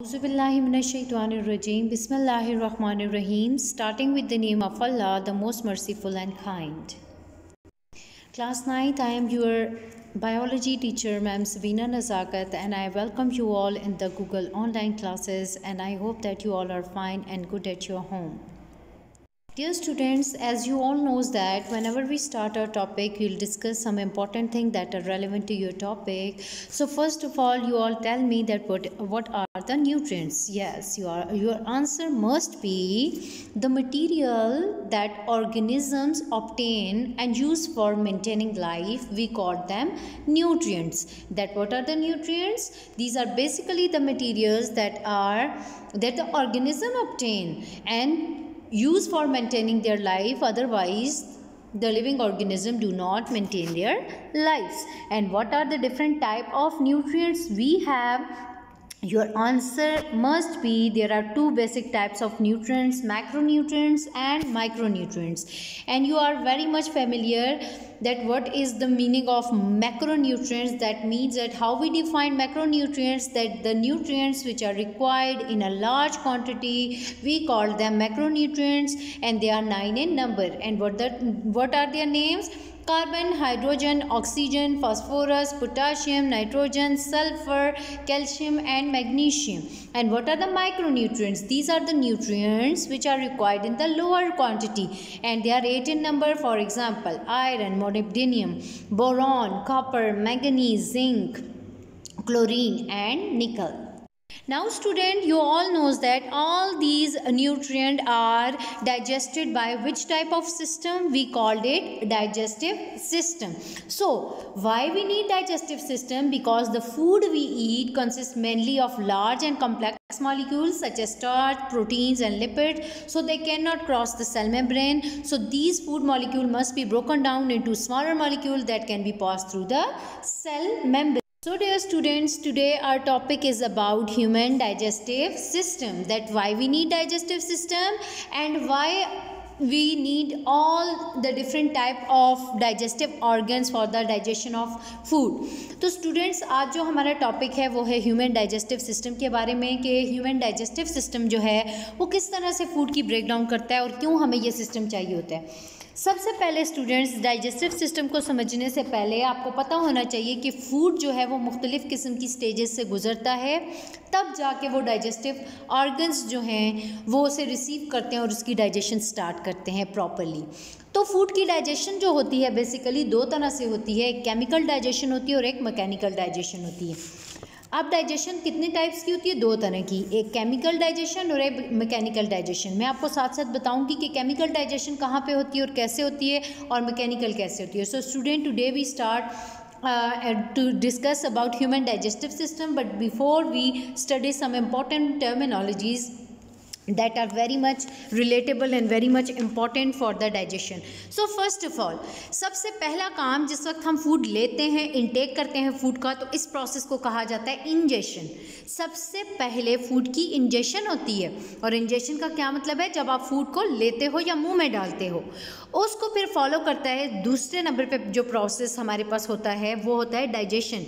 Auzubillahiminash-shaytanir-rajim. Bismillahir-Rahmanir-Rahim. Starting with the name of Allah, the most merciful and kind. Class 9th, I am your biology teacher, Ma'am Sabina Nazakat, and I welcome you all in the Google online classes, and I hope that you all are fine and good at your home. Dear students, as you all knows that whenever we start our topic, we'll discuss some important things that are relevant to your topic. So first of all, you all tell me that what are the nutrients? Yes, your answer must be the material that organisms obtain and use for maintaining life. We call them nutrients. That what are the nutrients? These are basically the materials that the organism obtain and use for maintaining their life, otherwise the living organism do not maintain their lives. And what are the different type of nutrients we have? Your answer must be there are two basic types of nutrients, macronutrients and micronutrients. And you are very much familiar that what is the meaning of macronutrients. That means that how we define macronutrients, that the nutrients which are required in a large quantity, we call them macronutrients, and they are 9 in number. And what are their names? Carbon, hydrogen, oxygen, phosphorus, potassium, nitrogen, sulfur, calcium and magnesium. And what are the micronutrients? These are the nutrients which are required in the lower quantity, and they are 8 in number. For example, iron, molybdenum, boron, copper, manganese, zinc, chlorine and nickel. Now student, you all knows that all these nutrients are digested by which type of system? We called it digestive system. So why we need digestive system? Because the food we eat consists mainly of large and complex molecules such as starch, proteins and lipids, so they cannot cross the cell membrane. So these food molecules must be broken down into smaller molecules that can be passed through the cell membrane. So dear students, today our topic is about human digestive system, that why we need digestive system and why we need all the different type of digestive organs for the digestion of food. तो students, आज जो हमारा topic है वो है human digestive system के बारे में, कि ह्यूमन डाइजेस्टिव सिस्टम जो है वो किस तरह से फूड की ब्रेक डाउन करता है और क्यों हमें ये सिस्टम चाहिए होता है। सबसे पहले स्टूडेंट्स, डाइजेस्टिव सिस्टम को समझने से पहले आपको पता होना चाहिए कि फूड जो है वो मुख्तलिफ़ किस्म की स्टेजेस से गुजरता है, तब जाके वो डाइजेस्टिव ऑर्गन्स जो हैं वो उसे रिसीव करते हैं और उसकी डाइजेशन स्टार्ट करते हैं प्रॉपरली। तो फूड की डाइजेशन जो होती है बेसिकली दो तरह से होती है, एक केमिकल डाइजेशन होती है और एक मैकेनिकल डाइजेशन होती है। अब डाइजेशन कितने टाइप्स की होती है? दो तरह की, एक केमिकल डाइजेशन और एक मैकेनिकल डाइजेशन। मैं आपको साथ साथ बताऊंगी कि केमिकल डाइजेशन कहाँ पे होती है और कैसे होती है और मैकेनिकल कैसे होती है। So student, today we start to discuss about human digestive system, but before we study some important terminologies that are very much relatable and very much important for the digestion. So first of all, सबसे पहला काम, जिस वक्त हम food लेते हैं, intake करते हैं फूड का, तो इस प्रोसेस को कहा जाता है इंजेशन। सबसे पहले फूड की इंजेशन होती है, और इंजेशन का क्या मतलब है? जब आप फूड को लेते हो या मुंह में डालते हो, उसको फिर फॉलो करता है दूसरे नंबर पे जो प्रोसेस हमारे पास होता है वो होता है डाइजेशन।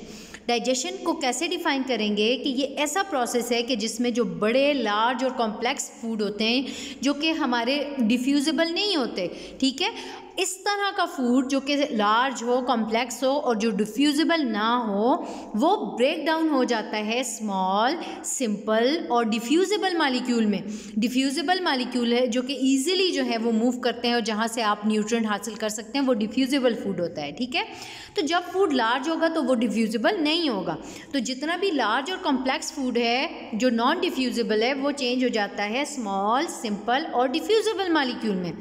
डाइजेशन को कैसे डिफ़ाइन करेंगे कि ये ऐसा प्रोसेस है कि जिसमें जो बड़े, लार्ज और कॉम्प्लेक्स फूड होते हैं जो कि हमारे डिफ्यूज़िबल नहीं होते, ठीक है, इस तरह का फूड जो कि लार्ज हो, कॉम्प्लेक्स हो और जो डिफ्यूज़िबल ना हो, वो ब्रेक डाउन हो जाता है स्मॉल, सिंपल और डिफ्यूज़िबल मॉलिक्यूल में। डिफ्यूज़िबल मॉलिक्यूल है जो कि ईजिली जो है वो मूव करते हैं और जहाँ से आप न्यूट्रिएंट हासिल कर सकते हैं, वो डिफ्यूज़िबल फूड होता है, ठीक है। तो जब फूड लार्ज होगा तो वो डिफ्यूज़िबल नहीं होगा। तो जितना भी लार्ज और कॉम्प्लेक्स फूड है जो नॉन डिफ्यूज़िबल है, वो चेंज हो जाता है स्मॉल, सिंपल और डिफ्यूज़िबल मॉलिक्यूल में।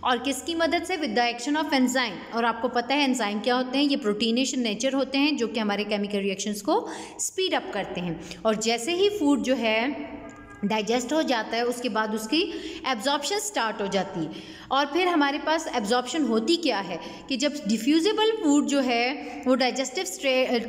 और किसकी मदद से? With the action of enzyme. और आपको पता है एंजाइम क्या होते हैं? ये प्रोटीनेशन नेचर होते हैं जो कि हमारे केमिकल रिएक्शंस को स्पीड अप करते हैं। और जैसे ही फूड जो है डाइजेस्ट हो जाता है, उसके बाद उसकी एब्जॉर्प्शन स्टार्ट हो जाती है। और फिर हमारे पास एब्जॉर्प्शन होती क्या है कि जब डिफ्यूजिबल फूड जो है वो डाइजेस्टिव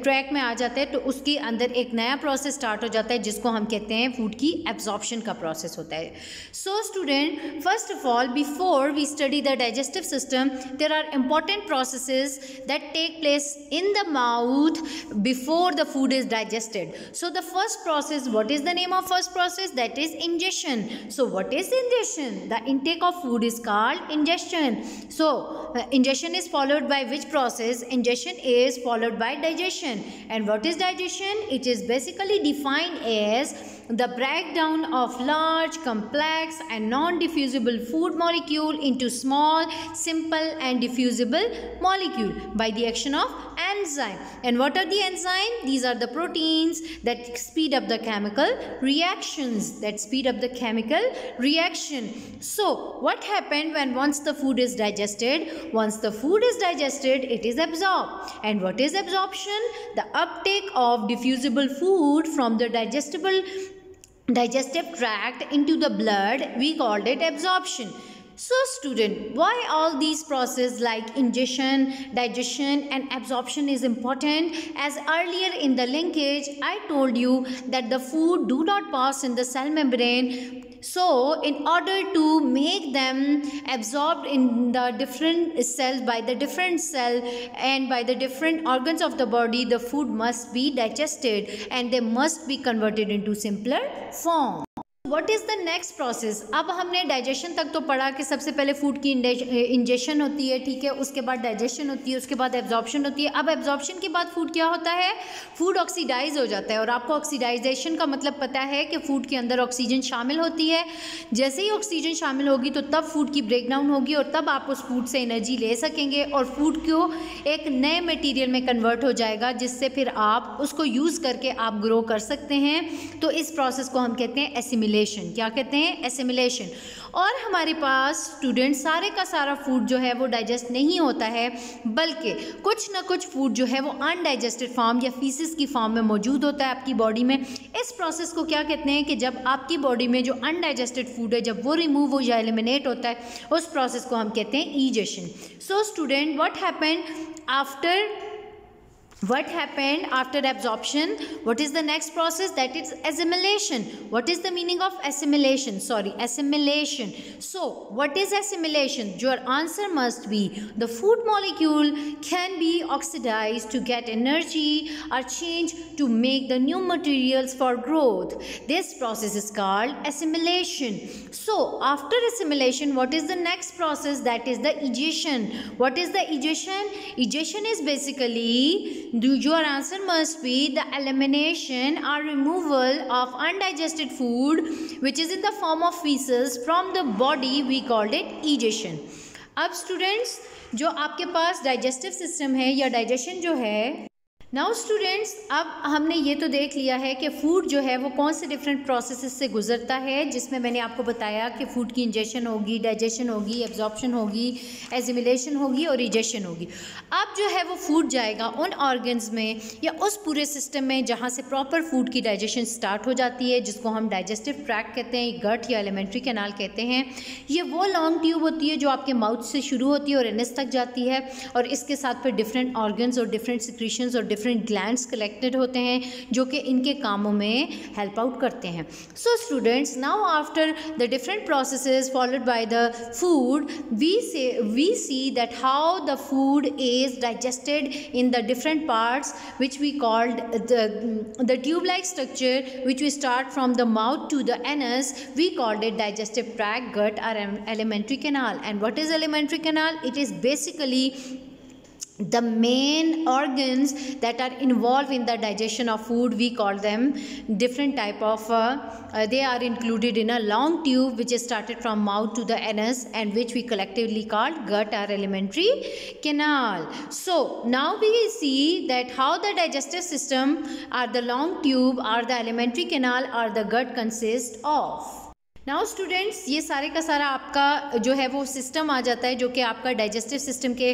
ट्रैक में आ जाता है तो उसके अंदर एक नया प्रोसेस स्टार्ट हो जाता है जिसको हम कहते हैं फूड की एब्जॉर्प्शन का प्रोसेस होता है। So student, first of all before we study the digestive system there are important processes that take place in the mouth before the food is digested. So the first process, what is the name of first process? That is ingestion. So what is ingestion? The intake of food is called ingestion. So ingestion is followed by which process? Ingestion is followed by digestion. And what is digestion? It is basically defined as the breakdown of large, complex and non-diffusible food molecule into small, simple and diffusible molecule by the action of enzyme. And what are the enzymes? These are the proteins that speed up the chemical reactions, So what happened when once the food is digested? Once the food is digested, it is absorbed. And what is absorption? The uptake of diffusible food from the digestive tract into the blood, we called it absorption. So student, why all these processes like ingestion, digestion and absorption is important? As earlier in the linkage I told you that the food do not pass in the cell membrane. So in order to make them absorbed in the different cells by the different cell and by the different organs of the body, the food must be digested and they must be converted into simpler form. What is the next process? अब हमने digestion तक तो पढ़ा कि सबसे पहले food की ingestion होती है, ठीक है, उसके बाद डाइजेशन होती है, उसके बाद एब्जॉर्प्शन होती है। अब एब्जॉर्प्शन के बाद फूड क्या होता है? फूड ऑक्सीडाइज हो जाता है। और आपको ऑक्सीडाइजेशन का मतलब पता है कि फूड के अंदर ऑक्सीजन शामिल होती है। जैसे ही ऑक्सीजन शामिल होगी तो तब फूड की ब्रेकडाउन होगी और तब आप उस फूड से एनर्जी ले सकेंगे और फूड को एक नए मटीरियल में कन्वर्ट हो जाएगा जिससे फिर आप उसको यूज़ करके आप ग्रो कर सकते हैं। तो इस प्रोसेस को हम कहते हैं एसिमिलेशन। क्या कहते हैं? एसिमिलेशन। और हमारे पास स्टूडेंट सारे का सारा फूड जो है वो डाइजेस्ट नहीं होता है, बल्कि कुछ ना कुछ फूड जो है वो अनडाइजेस्टेड फॉर्म या फीसिस की फॉर्म में मौजूद होता है आपकी बॉडी में। इस प्रोसेस को क्या कहते हैं कि जब आपकी बॉडी में जो अनडाइजेस्टेड फूड है जब वो रिमूव हो या एलिमिनेट होता है, उस प्रोसेस को हम कहते हैं ईजेशन। So student, what happened after absorption? What is the next process? That is assimilation. What is the meaning of assimilation? Assimilation. So what is assimilation? Your answer must be the food molecule can be oxidized to get energy or change to make the new materials for growth. This process is called assimilation. So after assimilation, what is the next process? That is the egestion. What is the egestion? Egestion is basically, your answer must be the elimination or removal of undigested food which is in the form of feces from the body. We called it egestion. अब students, जो आपके पास digestive system है या digestion जो है, now students, अब हमने ये तो देख लिया है कि फूड जो है वो कौन से डिफरेंट प्रोसेसेस से गुजरता है, जिसमें मैंने आपको बताया कि फूड की इंजेशन होगी, डाइजेशन होगी, एब्जॉर्प्शन होगी, एसिमिलेशन होगी और इजेशन होगी। अब जो है वो फूड जाएगा उन ऑर्गन्स में या उस पूरे सिस्टम में जहाँ से प्रॉपर फूड की डाइजेशन स्टार्ट हो जाती है, जिसको हम डाइजेस्टिव ट्रैक्ट कहते हैं, गट या एलिमेंट्री कैनाल कहते हैं। ये वो लॉन्ग ट्यूब होती है जो आपके माउथ से शुरू होती है और एनस तक जाती है, और इसके साथ फिर डिफरेंट ऑर्गन्स और डिफरेंट सिक्रीशंस और डिफरेंट ग्लैंड्स कलेक्टेड होते हैं जो कि इनके कामों में हेल्प आउट करते हैं। So students, now after the different processes followed by the food, we see that how the food is digested in the different parts which we called the tube-like structure which we start from the mouth to the anus. We called it digestive tract, gut or alimentary canal. And what is alimentary canal? It is basically the main organs that are involved in the digestion of food. We call them different type of they are included in a long tube which is started from mouth to the anus and which we collectively call gut or alimentary canal. So now we see that how the digestive system or the long tube or the alimentary canal or the gut consist of. Now students, ये सारे का सारा आपका जो है वो system आ जाता है, जो कि आपका डाइजेस्टिव सिस्टम के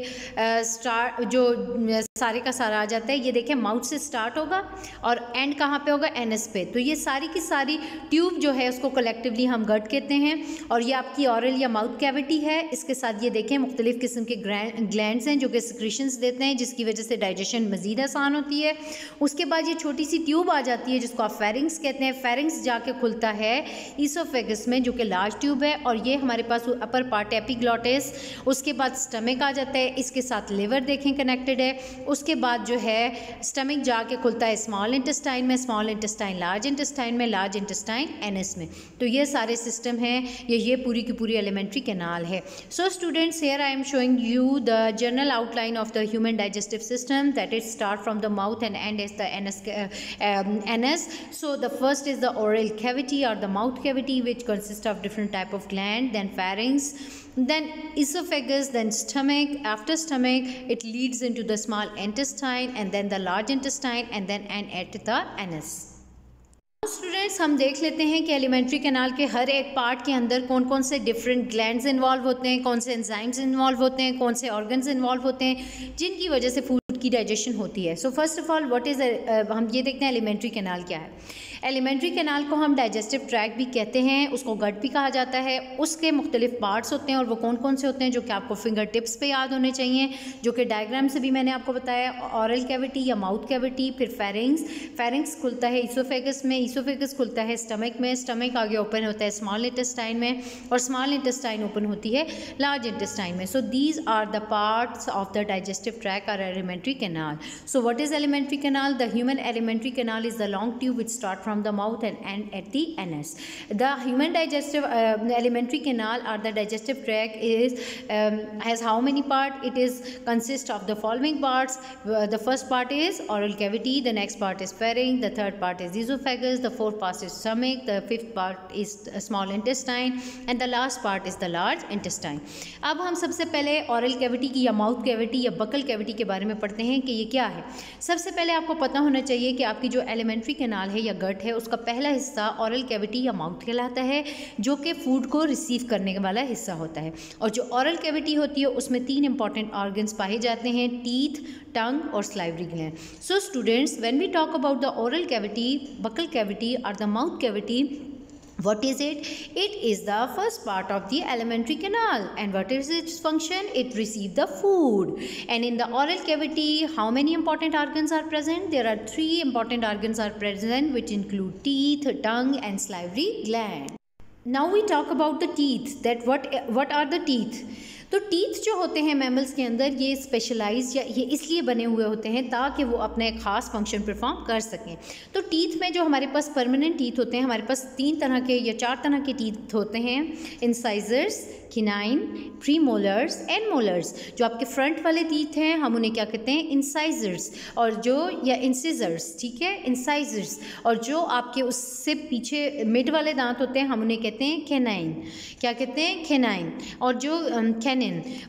सारे का सारा आ जाता है। ये देखें, माउथ से स्टार्ट होगा और एंड कहाँ पे होगा, एनएस पे। तो ये सारी की सारी ट्यूब जो है उसको कलेक्टिवली हम गट कहते हैं, और ये आपकी ऑरल या माउथ कैविटी है। इसके साथ ये देखें मुख्तलिफ किस्म के ग्लैंड्स हैं जो कि सिक्रीशंस देते हैं, जिसकी वजह से डाइजेशन मज़ीद आसान होती है। उसके बाद ये छोटी सी ट्यूब आ जाती है जिसको आप फेरिंग्स कहते हैं। फेरिंग्स जाके खुलता है ईसोफेगस में, जो कि लार्ज ट्यूब है, और ये हमारे पास अपर पार्ट एपिग्लॉटिस। उसके बाद स्टमक आ जाता है, इसके साथ लिवर देखें कनेक्टेड है। उसके बाद जो है स्टमक जाके खुलता है स्मॉल इंटेस्टाइन में, स्मॉल इंटेस्टाइन लार्ज इंटेस्टाइन में, लार्ज इंटेस्टाइन एनएस में। तो ये सारे सिस्टम हैं, ये पूरी की पूरी एलिमेंट्री कैनाल है। So students, here I am showing you the general outline of the human digestive system, that is start from the mouth and end is the anus. So the first is the oral cavity or the mouth cavity, which consists of different type of gland, then pharynx, then esophagus, then stomach. After stomach it leads into the small intestine and then the large intestine and then end at the anus. Students, हम देख लेते हैं कि alimentary canal के हर एक part के अंदर कौन कौन से डिफरेंट ग्लैंड्स इन्वॉल्व होते हैं, कौन से एंजाइम्स इन्वॉल्व होते हैं, कौन से ऑर्गन्स इन्वॉल्व होते हैं जिनकी वजह से फूड की डाइजेशन होती है। So first of all what is, हम ये देखते हैं एलिमेंट्री कैनाल क्या है। एलिमेंट्री कैनाल को हम डाइजेस्टिव ट्रैक्ट भी कहते हैं, उसको गट भी कहा जाता है। उसके मुख्तलिफ पार्ट्स होते हैं, और वो कौन कौन से होते हैं जो कि आपको फिंगर टिप्स पे याद होने चाहिए, जो कि डायग्राम से भी मैंने आपको बताया। ऑरल कैविटी या माउथ कैविटी, फिर फेरिंग्स, फेरिंग्स खुलता है ईसोफेगस में, ईसोफेगस खुलता है स्टमक में, स्टमक आगे ओपन होता है स्मॉल इंटेस्टाइन में, और स्मॉल इंटेस्टाइन ओपन होती है लार्ज इंटेस्टाइन में। So these are the parts of the digestive tract और alimentary canal. So what is alimentary canal? The human alimentary canal is the long tube which start from the mouth and end at the anus. The human digestive alimentary canal or the digestive tract is has how many part? It is consist of the following parts. The first part is oral cavity, the next part is pharynx, the third part is esophagus, the fourth part is stomach, the fifth part is small intestine and the last part is the large intestine. अब हम सबसे पहले oral cavity की या mouth cavity या buccal cavity के बारे में पढ़ते हैं कि ये क्या है। सबसे पहले आपको पता होना चाहिए कि आपकी जो elementary canal है या gut है, उसका पहला हिस्सा ऑरल कैविटी या माउथ कहलाता है, जो कि फूड को रिसीव करने वाला हिस्सा होता है। और जो ऑरल कैविटी होती है उसमें 3 इंपॉर्टेंट ऑर्गन्स पाए जाते हैं, टीथ, टंग और salivary gland. So students, when we talk about the oral cavity, buccal cavity और the mouth cavity, what is it? It is the first part of the alimentary canal. And what is its function? It receives the food. And in the oral cavity, how many important organs are present? There are 3 important organs are present, which include teeth, tongue and salivary gland. Now we talk about the teeth, that what are the teeth? तो teeth जो होते हैं mammals के अंदर, ये specialise या ये इसलिए बने हुए होते हैं ताकि वो अपना एक ख़ास फंक्शन परफॉर्म कर सकें। तो टीथ में जो हमारे पास परमानेंट टीथ होते हैं, हमारे पास 3 तरह के या 4 तरह के टीथ होते हैं, इंसाइजर्स, किनाइन, प्रीमोलर्स एंड मोलर्स। जो आपके फ्रंट वाले टीथ हैं हम उन्हें क्या कहते हैं? इंसाइजर्स, और जो या इंसिजर्स, ठीक है, इंसाइजर्स। और जो आपके उससे पीछे मिड वाले दांत होते हैं हम उन्हें कहते हैं कैनाइन। क्या कहते हैं? कैनाइन। और जो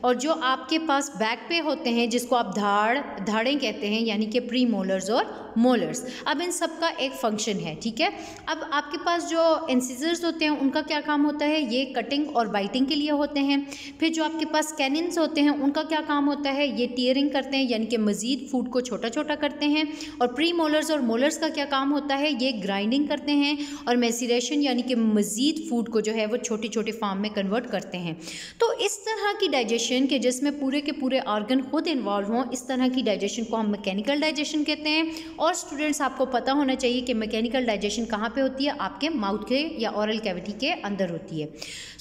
और जो आपके पास बैक पे होते हैं जिसको आप धाड़ें कहते हैं, यानी कि प्री मोलर्स और मोलर्स। अब इन सब का एक फंक्शन है, ठीक है। अब आपके पास जो इंसिजर्स होते हैं उनका क्या काम होता है? ये कटिंग और बाइटिंग के लिए होते हैं। फिर जो आपके पास कैनिन्स होते हैं उनका क्या काम होता है? ये टीयरिंग करते हैं, यानी कि मज़ीद फूड को छोटा छोटा करते हैं। और प्री मोलर्स और मोलर्स का क्या काम होता है? ये ग्राइंडिंग करते हैं और मैसीरेशन, यानी कि मज़ीद फूड को जो है वो छोटे छोटे फॉर्म में कन्वर्ट करते हैं। तो इस तरह की डाइजेशन के जिसमें पूरे के पूरे ऑर्गन खुद इन्वॉल्व हों, इस तरह की डाइजेशन को हम मैकेनिकल डाइजेशन कहते हैं। और स्टूडेंट्स, आपको पता होना चाहिए कि मैकेनिकल डाइजेशन कहाँ पे होती है? आपके माउथ के या ऑरल कैविटी के अंदर होती है।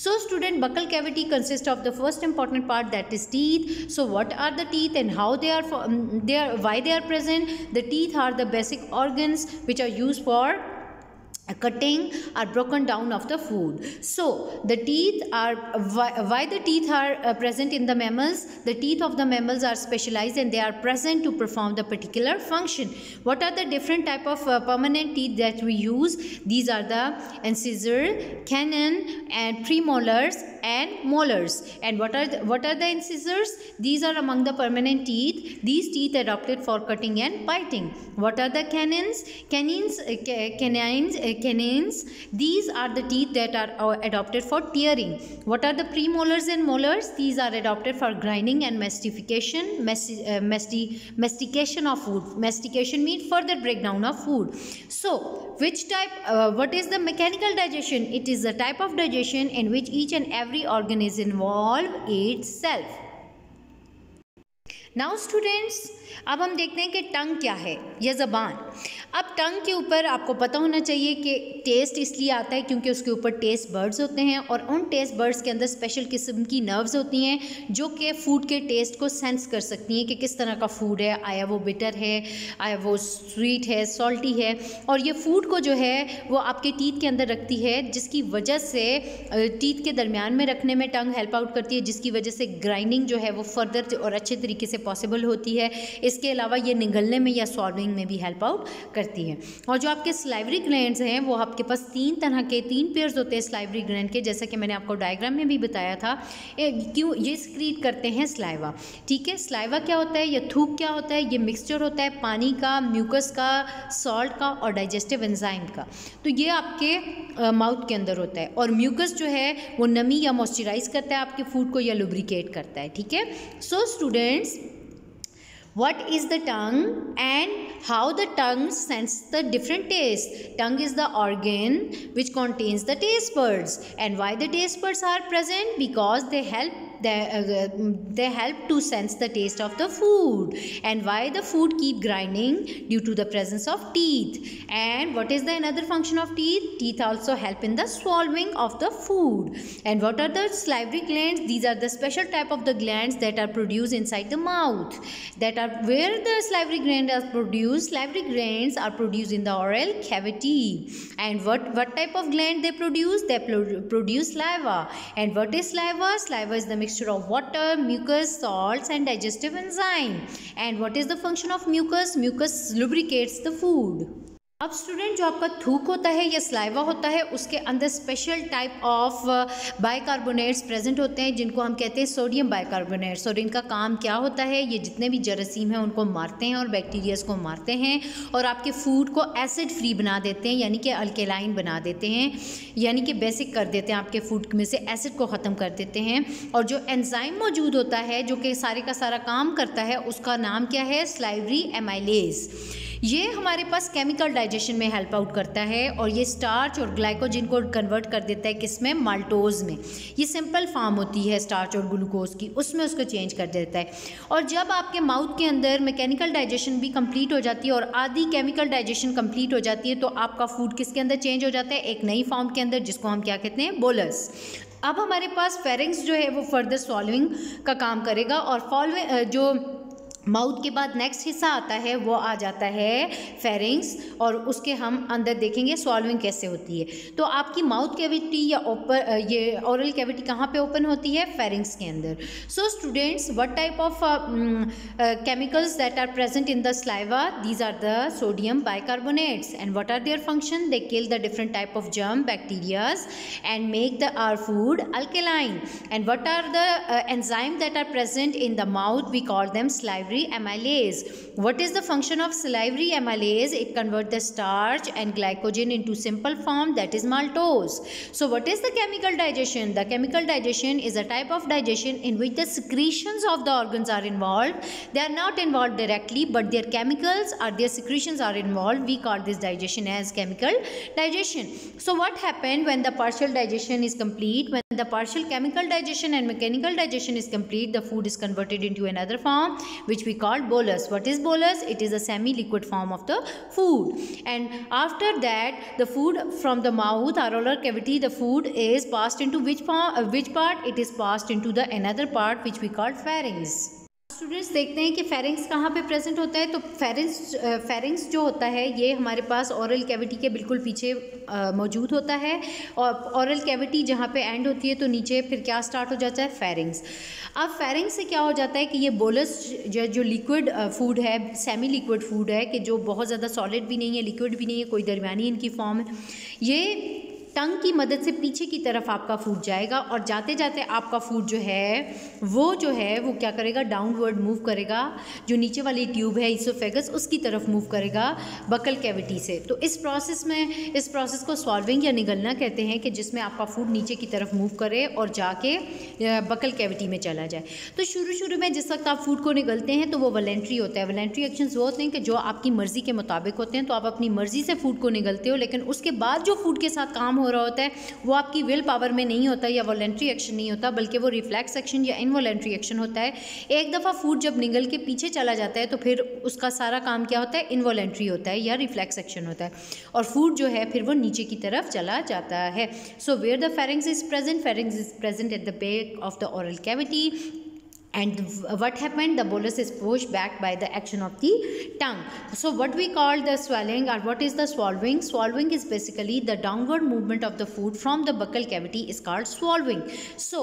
So student, buccal cavity consist of the first important part, that is teeth. So what are the teeth and how they are why they are present? The teeth are the basic organs which are used for cutting or broken down of the food. So the teeth are why the teeth are present in the mammals? The teeth of the mammals are specialized and they are present to perform the particular function. What are the different type of permanent teeth that we use? These are the incisor, canine and premolars and molars. And what are the incisors? These are among the permanent teeth. These teeth adapted for cutting and biting. What are the canines? Canines canines, these are the teeth that are adopted for tearing. What are the premolars and molars? These are adopted for grinding and mastication. Mastication of food. Mastication means further breakdown of food. So which type, what is the mechanical digestion? It is a type of digestion in which each and every organ is involved itself. Now students, अब हम देखते हैं कि टंग क्या है या ज़बान। अब टंग के ऊपर आपको पता होना चाहिए कि टेस्ट इसलिए आता है क्योंकि उसके ऊपर टेस्ट बर्ड्स होते हैं और उन टेस्ट बर्ड्स के अंदर स्पेशल किस्म की नर्व्स होती हैं जो कि फ़ूड के टेस्ट को सेंस कर सकती हैं कि किस तरह का फ़ूड है, आया वो बिटर है, आया वो स्वीट है, सॉल्टी है। और ये फ़ूड को जो है वो आपके टीथ के अंदर रखती है, जिसकी वजह से टीथ के दरमियान में रखने में टंग हेल्प आउट करती है, जिसकी वजह से ग्राइंडिंग जो है वो फर्दर और अच्छे तरीके से पॉसिबल होती है। इसके अलावा ये निगलने में या सॉल्विंग में भी हेल्प आउट करती है। और जो आपके स्लाइवरी ग्लैंड्स हैं वो आपके पास तीन पेयर्स होते हैं स्लाइवरी ग्लैंड के, जैसा कि मैंने आपको डायग्राम में भी बताया था। क्यों ये सिक्रीट करते हैं स्लाइवा, ठीक है। स्लाइवा क्या होता है या थूक क्या होता है? ये मिक्सचर होता है पानी का, म्यूकस का, सॉल्ट का और डाइजेस्टिव एंजाइम का। तो ये आपके माउथ के अंदर होता है और म्यूकस जो है वो नमी या मॉइस्चराइज करता है आपके फूड को या लुब्रिकेट करता है, ठीक है। So students, what is the tongue and how the tongue senses the different tastes? Tongue is the organ which contains the taste buds, and why the taste buds are present? Because they help to sense the taste of the food. And why the food keep grinding? Due to the presence of teeth. And what is the another function of teeth? Teeth also help in the swallowing of the food. And what are the salivary glands? These are the special type of the glands that are produced inside the mouth. That are where the salivary glands are produced. Salivary glands are produced in the oral cavity. And what type of gland they produce? They produce saliva. And what is saliva? Saliva is the mixture of water, mucus, salts and digestive enzyme. And what is the function of mucus? Mucus lubricates the food. अब student, जो आपका थूक होता है या saliva होता है उसके अंदर special type of bicarbonates present होते हैं जिनको हम कहते हैं सोडियम बाइकार्बोनेट्स। और इनका काम क्या होता है? ये जितने भी जरासीम हैं उनको मारते हैं और बैक्टीरियाज को मारते हैं और आपके फूड को एसिड फ्री बना देते हैं, यानी कि अल्केलाइन बना देते हैं, यानी कि बेसिक कर देते हैं, आपके फूड में से एसिड को ख़त्म कर देते हैं। और जो एंजाइम मौजूद होता है जो कि सारे का सारा काम करता है उसका नाम क्या है? Salivary amylase. ये हमारे पास केमिकल डाइजेशन में हेल्प आउट करता है और ये स्टार्च और ग्लाइकोजन को कन्वर्ट कर देता है किसमें? माल्टोज में। ये सिंपल फॉर्म होती है स्टार्च और ग्लूकोज की, उसमें उसको चेंज कर देता है। और जब आपके माउथ के अंदर मैकेनिकल डाइजेशन भी कंप्लीट हो जाती है और आधी केमिकल डाइजेशन कंप्लीट हो जाती है तो आपका फूड किसके अंदर चेंज हो जाता है? एक नई फॉर्म के अंदर, जिसको हम क्या कहते हैं? बोलस। अब हमारे पास फेरिंग्स जो है वो फर्दर सॉल्विंग का काम करेगा और जो माउथ के बाद नेक्स्ट हिस्सा आता है वो आ जाता है फेरिंग्स, और उसके हम अंदर देखेंगे सॉल्विंग कैसे होती है। तो आपकी माउथ कैविटी या ये ओरल कैविटी कहाँ पे ओपन होती है? फेरिंग्स के अंदर। So students, what type of chemicals that are present in the saliva? These are the sodium bicarbonates. And what are their function? They kill the different type of germ bacterias and make the our food alkaline. And what are the enzyme that are present in the mouth? We call them salivary amylase. What is the function of salivary amylase? It converts the starch and glycogen into simple form, that is maltose. So what is the chemical digestion? The chemical digestion is a type of digestion in which the secretions of the organs are involved. They are not involved directly, but their chemicals or their secretions are involved. We call this digestion as chemical digestion. So what happened when the partial digestion is complete? When the partial chemical digestion and mechanical digestion is complete, the food is converted into another form which we call bolus. What is bolus? It is a semi-liquid form of the food. And after that, the food from the mouth or oral cavity, the food is passed into which part? It is passed into the another part which we call pharynx. Students, देखते हैं कि pharynx कहाँ पे present होता है। तो pharynx जो होता है ये हमारे पास ओरल कैविटी के बिल्कुल पीछे मौजूद होता है। और ओरल कैविटी जहाँ पे एंड होती है तो नीचे फिर क्या स्टार्ट हो जाता है? फेरिंग्स। अब फेरिंग्स से क्या हो जाता है कि ये बोलस जो लिक्विड फूड है, सेमी लिक्विड फूड है, कि जो बहुत ज़्यादा सॉलिड भी नहीं है, लिक्विड भी नहीं है, कोई दरमियानी इनकी फॉर्म है, ये टंग की मदद से पीछे की तरफ आपका फूड जाएगा और जाते जाते आपका फूड जो है वो क्या करेगा, डाउनवर्ड मूव करेगा, जो नीचे वाली ट्यूब है ईसोफेगस उसकी तरफ मूव करेगा बकल कैविटी से। तो इस प्रोसेस को स्वॉल्विंग या निगलना कहते हैं, कि जिसमें आपका फूड नीचे की तरफ मूव करे और जाके बकल कैविटी में चला जाए। तो शुरू में जिस वक्त आप फूड को निगलते हैं तो वो वॉलेंट्री होता है। वॉलेंट्री एक्शंस वो होते हैं कि जो आपकी मर्ज़ी के मुताबिक होते हैं, तो आप अपनी मर्ज़ी से फूड को निगलते हो, लेकिन उसके बाद जो फूड के साथ काम हो रहा होता है वो आपकी विल पावर में नहीं होता या वॉलेंट्री एक्शन नहीं होता, बल्कि वो रिफ्लेक्स एक्शन या इनवॉलेंट्री एक्शन होता है। एक दफ़ा फूड जब निगल के पीछे चला जाता है तो फिर उसका सारा काम क्या होता है, इनवॉलेंट्री होता है या रिफ्लेक्स एक्शन होता है, और फूड जो है फिर वो नीचे की तरफ चला जाता है। So where the pharynx is present at the back of the oral cavity. And what happened? The bolus is pushed back by the action of the tongue. So what we call the swallowing, or what is the swallowing? Swallowing is basically the downward movement of the food from the buccal cavity is called swallowing. So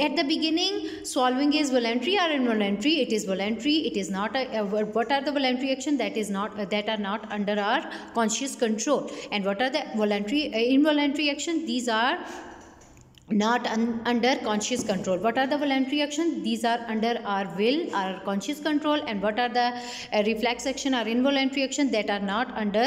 at the beginning, swallowing is voluntary or involuntary? It is voluntary. It is not what are the voluntary action that are not under our conscious control, and what are the voluntary involuntary action? These are not under conscious control. What are the voluntary action? These are under our will, our conscious control. And what are the reflex action or involuntary action that are not under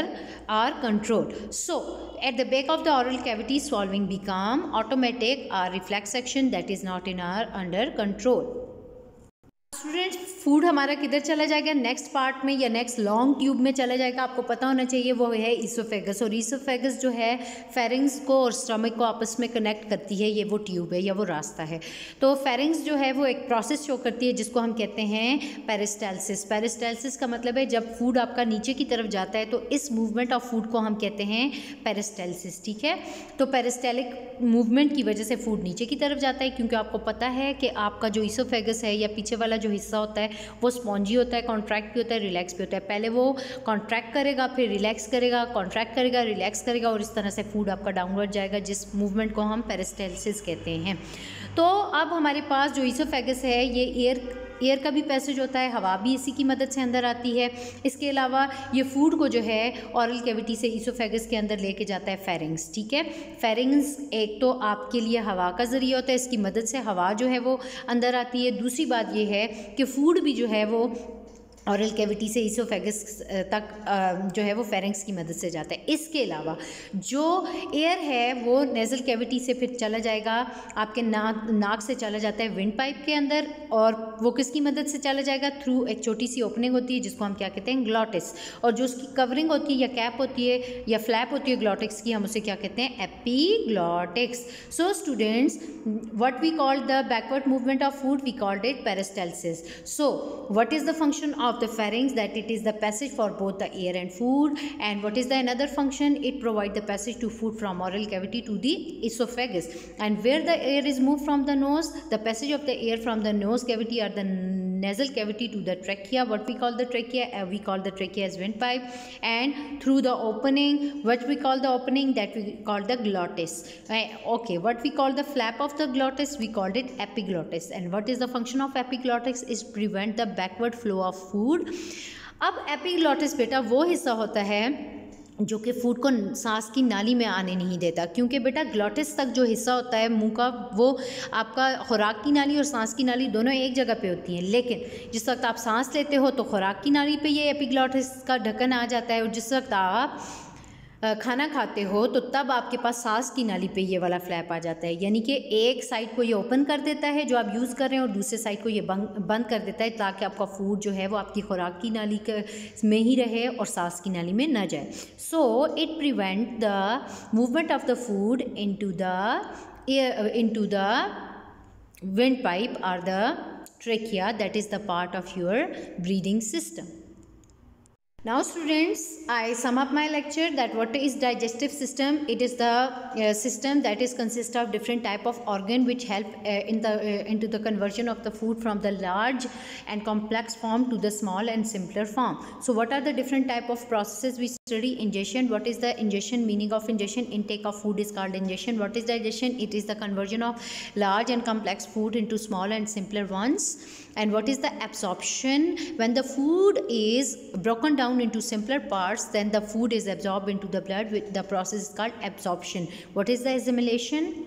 our control? So at the back of the oral cavity, swallowing become automatic, or reflex action that is not in our under control. Students, food हमारा किधर चला जाएगा? Next part में या next long tube में चला जाएगा। आपको पता होना चाहिए वो है ईसोफेगस, और ईसोफेगस जो है फेरिंग्स को और स्टमक को आपस में कनेक्ट करती है, ये वो ट्यूब है या वो रास्ता है। तो फेरिंग्स जो है वो एक प्रोसेस शो करती है जिसको हम कहते हैं पेरिस्टाल्सिस। पेरिस्टाल्सिस का मतलब है जब फूड आपका नीचे की तरफ जाता है तो इस मूवमेंट ऑफ फूड को हम कहते हैं पेरिस्टाल्सिस, ठीक है। तो पेरिस्टालिक मूवमेंट की वजह से फूड नीचे की तरफ जाता है, क्योंकि आपको पता है कि आपका जो ईसोफेगस है या पीछे वाला जो हिस्सा होता है वो स्पॉन्जी होता है, कॉन्ट्रैक्ट भी होता है, रिलैक्स भी होता है। पहले वो कॉन्ट्रैक्ट करेगा, फिर रिलैक्स करेगा, कॉन्ट्रैक्ट करेगा, रिलैक्स करेगा, और इस तरह से फूड आपका डाउनवर्ड जाएगा, जिस मूवमेंट को हम पेरिस्टाल्सिस कहते हैं। तो अब हमारे पास जो ईसोफेगस है ये एयर का भी पैसेज होता है, हवा भी इसी की मदद से अंदर आती है। इसके अलावा ये फूड को जो है ऑरल कैविटी से ईसोफेगस के अंदर लेके जाता है फेरिंग्स, ठीक है। फेरिंग्स एक तो आपके लिए हवा का ज़रिया होता है, इसकी मदद से हवा जो है वो अंदर आती है। दूसरी बात ये है कि फूड भी जो है वो ऑरल कैविटी से ईसोफेगस तक जो है वो फेरिंग्स की मदद से जाता है। इसके अलावा जो एयर है वो नेज़ल कैविटी से फिर चला जाएगा, आपके नाक से चला जाता है विंड पाइप के अंदर, और वो किसकी मदद से चला जाएगा? थ्रू एक छोटी सी ओपनिंग होती है जिसको हम क्या कहते हैं? ग्लॉटिस। और जो उसकी कवरिंग होती है या कैप होती है या फ्लैप होती है ग्लॉटिक्स की, हम उसे क्या कहते हैं? Epiglottis. So students, what we called the backward movement of food, we called it peristalsis. So what is the function of the pharynx? That it is the passage for both the air and food. And what is the another function? It provides the passage to food from oral cavity to the esophagus. And where the air is moved from the nose, the passage of the air from the nose cavity or the nasal cavity to the trachea, what we call the trachea, we call the trachea as windpipe, and through the opening, what we call the opening, that we call the glottis. Okay, what we call the flap of the glottis, we called it epiglottis. And what is the function of epiglottis? Is prevent the backward flow of food. अब epiglottis बेटा वो हिस्सा होता है जो कि food को सांस की नाली में आने नहीं देता, क्योंकि बेटा ग्लॉटिस तक जो हिस्सा होता है मुंह का, वो आपका खुराक की नाली और सांस की नाली दोनों एक जगह पे होती हैं। लेकिन जिस वक्त आप सांस लेते हो तो खुराक की नाली पे ये एपिग्लॉटिस का ढक्कन आ जाता है, और जिस वक्त आप खाना खाते हो तो तब आपके पास सांस की नाली पे ये वाला फ्लैप आ जाता है। यानी कि एक साइड को ये ओपन कर देता है जो आप यूज़ कर रहे हैं, और दूसरे साइड को ये बंद कर देता है, ताकि आपका फूड जो है वो आपकी खुराक की नाली में ही रहे और सांस की नाली में ना जाए। So it prevent the movement of the food into the wind pipe और the trachea, that is the part of your breathing system. Now students, I sum up my lecture that what is digestive system? It is the system that is consist of different type of organ which help into the conversion of the food from the large and complex form to the small and simpler form. So what are the different type of processes we study? Ingestion. What is the ingestion? Meaning of ingestion? Intake of food is called ingestion. What is digestion? It is the conversion of large and complex food into small and simpler ones. And what is the absorption? When the food is broken down down into simpler parts, then the food is absorbed into the blood. The process is called absorption. What is the assimilation?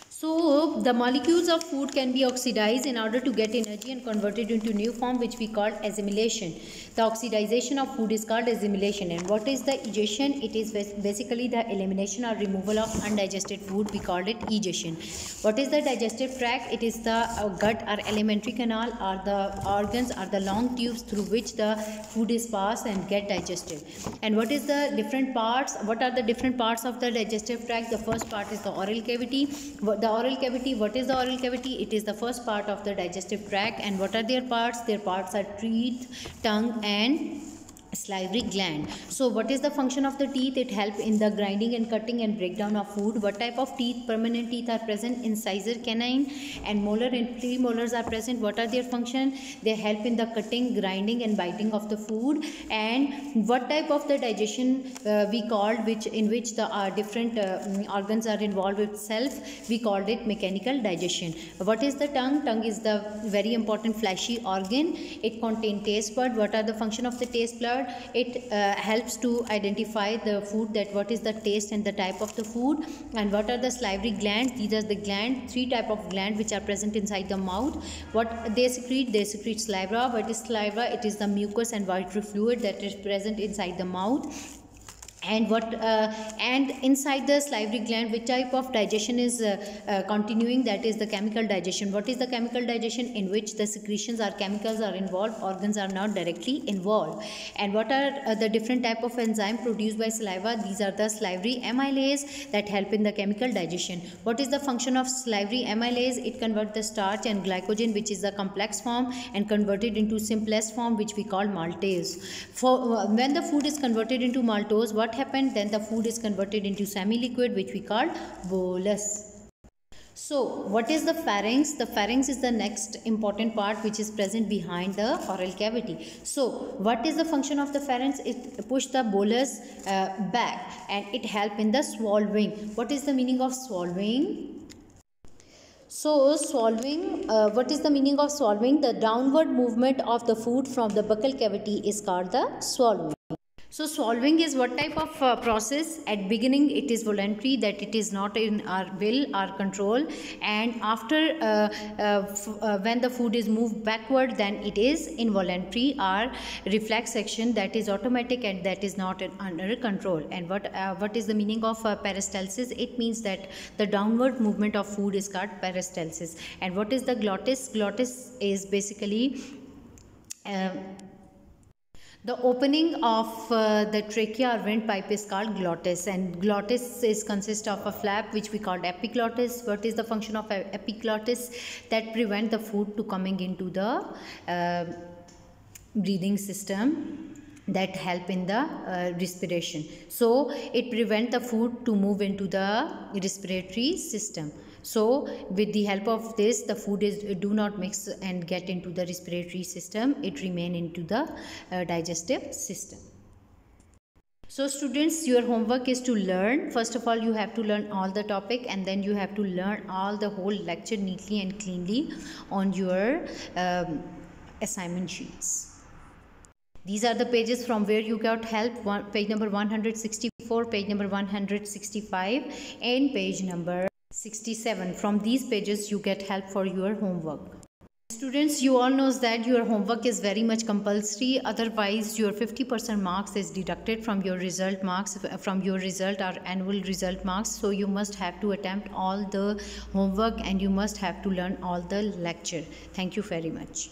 So the molecules of food can be oxidized in order to get energy and converted into new form, which we call assimilation. The oxidization of food is called assimilation. And what is the egestion? It is basically the elimination or removal of undigested food. We called it egestion. What is the digestive tract? It is the gut or alimentary canal, or the organs are the long tubes through which the food is passed and get digested. And what is the different parts? What are the different parts of the digestive tract? The first part is the oral cavity. What is the oral cavity? It is the first part of the digestive tract. And what are their parts? Their parts are teeth, tongue and salivary gland. So what is the function of the teeth? It helps in the grinding and cutting and breakdown of food. What type of teeth? Permanent teeth are present. Incisor, canine and molar and premolars are present. What are their function? They help in the cutting, grinding and biting of the food. And what type of the digestion we called, in which the different organs are involved itself, we called it mechanical digestion. What is the tongue? Tongue is the very important fleshy organ. It contains taste bud. What are the function of the taste bud? It helps to identify the food, that what is the taste and the type of the food. And what are the salivary glands? These are the glands, three type of glands which are present inside the mouth. What they secrete? They secrete saliva. What is saliva? It is the mucus and watery fluid that is present inside the mouth. And and inside the salivary gland, which type of digestion is continuing? That is the chemical digestion. What is the chemical digestion? In which the secretions or chemicals are involved, organs are not directly involved. And what are the different type of enzyme produced by saliva? These are the salivary amylase that help in the chemical digestion. What is the function of salivary amylase? It converts the starch and glycogen, which is the complex form, and converted into simplest form, which we call maltase. When the food is converted into maltose, what happened? Then the food is converted into semi-liquid, which we call bolus. So what is the pharynx? The pharynx is the next important part which is present behind the oral cavity. So what is the function of the pharynx? It push the bolus back and it help in the swallowing. What is the meaning of swallowing? So swallowing, what is the meaning of swallowing? The downward movement of the food from the buccal cavity is called the swallowing. So swallowing is what type of process? At beginning it is voluntary, that it is not in our will, our control, and after when the food is moved backward, then it is involuntary, or reflex action, that is automatic and that is not under control. And what is the meaning of peristalsis? It means that the downward movement of food is called peristalsis. And what is the glottis? Glottis is basically the opening of the trachea or windpipe is called glottis, and glottis consists of a flap which we called epiglottis. What is the function of epiglottis? That prevent the food to coming into the breathing system, that help in the respiration. So it prevent the food to move into the respiratory system. So with the help of this, the food do not mix and get into the respiratory system. It remain into the digestive system. So students, your homework is to learn. First of all, you have to learn all the topic, and then you have to learn all the whole lecture neatly and cleanly on your assignment sheets. These are the pages from where you got help. Page number 164, page number 165 and page number 67. From these pages you get help for your homework. Students, you all knows that your homework is very much compulsory, otherwise your 50% marks is deducted from your result marks, from your result or annual result marks. So you must have to attempt all the homework and you must have to learn all the lecture. Thank you very much.